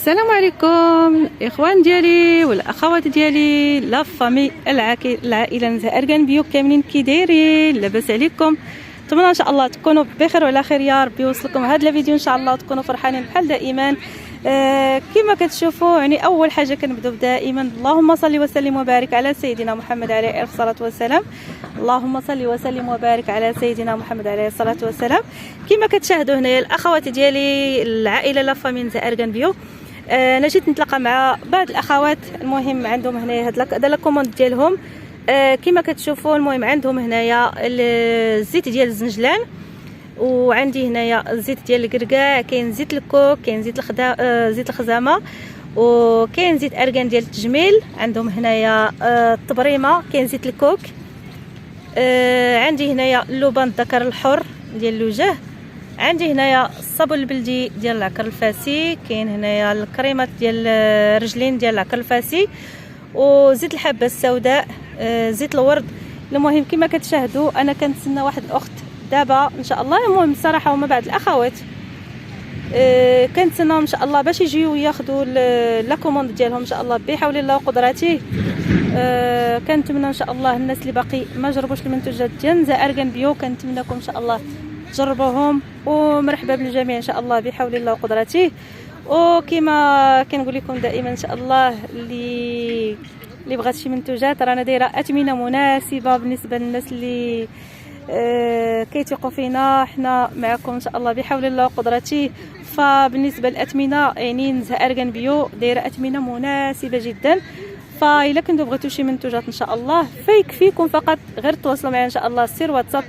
السلام عليكم اخوان ديالي والاخوات ديالي لا فامي العائله نزهه اركان بيو كاملين كي دايرين لاباس عليكم. نتمنى ان شاء الله تكونوا بخير وعلى خير يا ربي يوصلكم هذا الفيديو ان شاء الله تكونوا فرحانين بحال دائما. كما كتشوفوا يعني اول حاجه كنبداو دائما اللهم صل وسلم وبارك على سيدنا محمد عليه الصلاه والسلام. اللهم صل وسلم وبارك على سيدنا محمد عليه الصلاه والسلام. كما كتشاهدوا هنايا الاخوات ديالي العائله لا فامي نزهه اركان بيو. انا جيت نتلاقى مع بعض الاخوات، المهم عندهم هنايا هذا لا كوموند ديالهم. كما كتشوفوا المهم عندهم هنايا الزيت ديال الزنجلان، وعندي هنايا الزيت ديال الكركاع، كاين زيت الكوك، كاين زيت الخزامه، وكاين زيت اركان ديال التجميل. عندهم هنايا الطبريمه، كاين زيت الكوك. عندي هنايا اللبن الذكر الحر ديال الوجه. عندي هنايا الصابون البلدي ديال العكر الفاسي، كاين هنايا الكريمات ديال الرجلين ديال العكر الفاسي، وزيت الحبه السوداء، زيت الورد. المهم كما كتشاهدوا انا كنتسنى واحد الاخت دابا ان شاء الله، المهم الصراحه هما بعض الاخوات كنتسناهم ان شاء الله باش يجيو ياخذوا لا كوموند ديالهم ان شاء الله بحول الله وقدرته. كنتمنى ان شاء الله الناس اللي باقي ما جربوش المنتوجات ديال نزهه اركان بيو كنتمنىكم ان شاء الله جربوهم، ومرحبا بالجميع ان شاء الله بحول الله وقدرته. وكما كنقول لكم دائما ان شاء الله اللي بغات شي منتوجات رانا دايره اثمنه مناسبه بالنسبه للناس اللي كيثيقوا فينا، حنا معكم ان شاء الله بحول الله وقدرته. فبالنسبه للاثمنه يعني نزهه اركان بيو دايره اثمنه مناسبه جدا. فإلا كنتو بغيتو شي منتوجات ان شاء الله فيكفيكم فقط غير تواصلوا معنا ان شاء الله سير واتساب،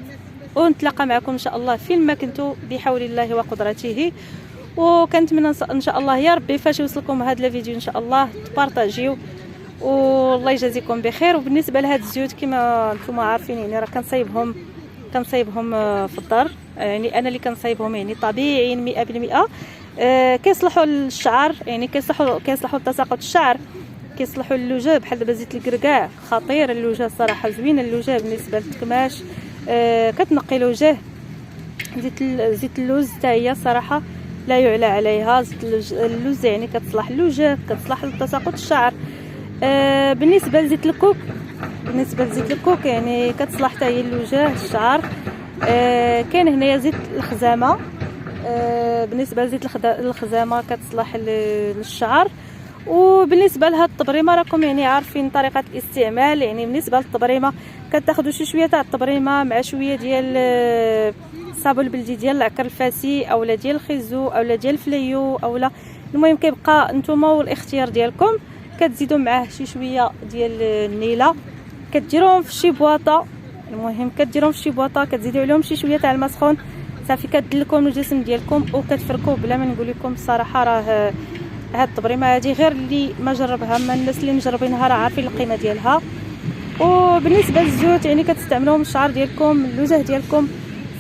ونتلاقى معكم ان شاء الله فين ما كنتو بحول الله وقدرته. وكنتمنى ان شاء الله يا ربي فاش يوصلكم هذا الفيديو ان شاء الله تبارطاجيو، والله يجازيكم بخير. وبالنسبه لهاد الزيوت كما نتوما عارفين يعني راه كنصايبهم في الدار، يعني انا اللي كنصايبهم يعني طبيعيين 100%. كيصلحوا للشعر، يعني كيصلحوا لتساقط الشعر، كيصلحوا للوجه. بحال دابا زيت الكركاع خطير اللوجه الصراحه، زوينه اللوجه بالنسبه للتكماش، كتنقي الوجه. زيت اللوز حتى هي صراحه لا يعلى عليها. زيت اللوز يعني كتصلح للوجه، كتصلح لتساقط الشعر. بالنسبه لزيت الكوك يعني كتصلح حتى هي للوجه الشعر. كاين هنايا زيت الخزامه، بالنسبه لزيت الخزامه كتصلح للشعر. وبالنسبه لهاد الطبريمه راكم يعني عارفين طريقه الاستعمال. يعني بالنسبه للطبريمه كتاخذوا شويه تاع الطبريمه مع شويه ديال الصابون البلدي ديال العكر الفاسي اولا ديال الخيزو اولا ديال الفليو اولا، المهم كيبقى نتوما والاختيار ديالكم. كتزيدوا معاه شويه ديال النيله، كديروهم في شي بواطه. المهم كديروهم في شي بواطه، كتزيدوا عليهم شويه تاع الماء سخون، صافي كدلكم الجسم ديالكم وكتفركوا. بلا ما نقول لكم الصراحه راه هاد الطبريمه هادي غير اللي ما جربها، اما الناس اللي مجربينها راه عارفين القيمه ديالها. وبالنسبه للزيوت يعني كتستعملوهم الشعر ديالكم الوجه ديالكم.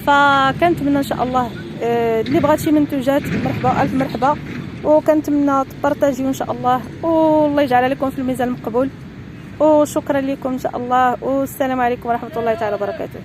فكنتمنى ان شاء الله اللي بغات شي منتوجات مرحبا الف مرحبا، وكنتمنى تبارطاجيو ان شاء الله، والله يجعل لكم في الميزان المقبول. وشكرا لكم ان شاء الله، والسلام عليكم ورحمه الله تعالى وبركاته.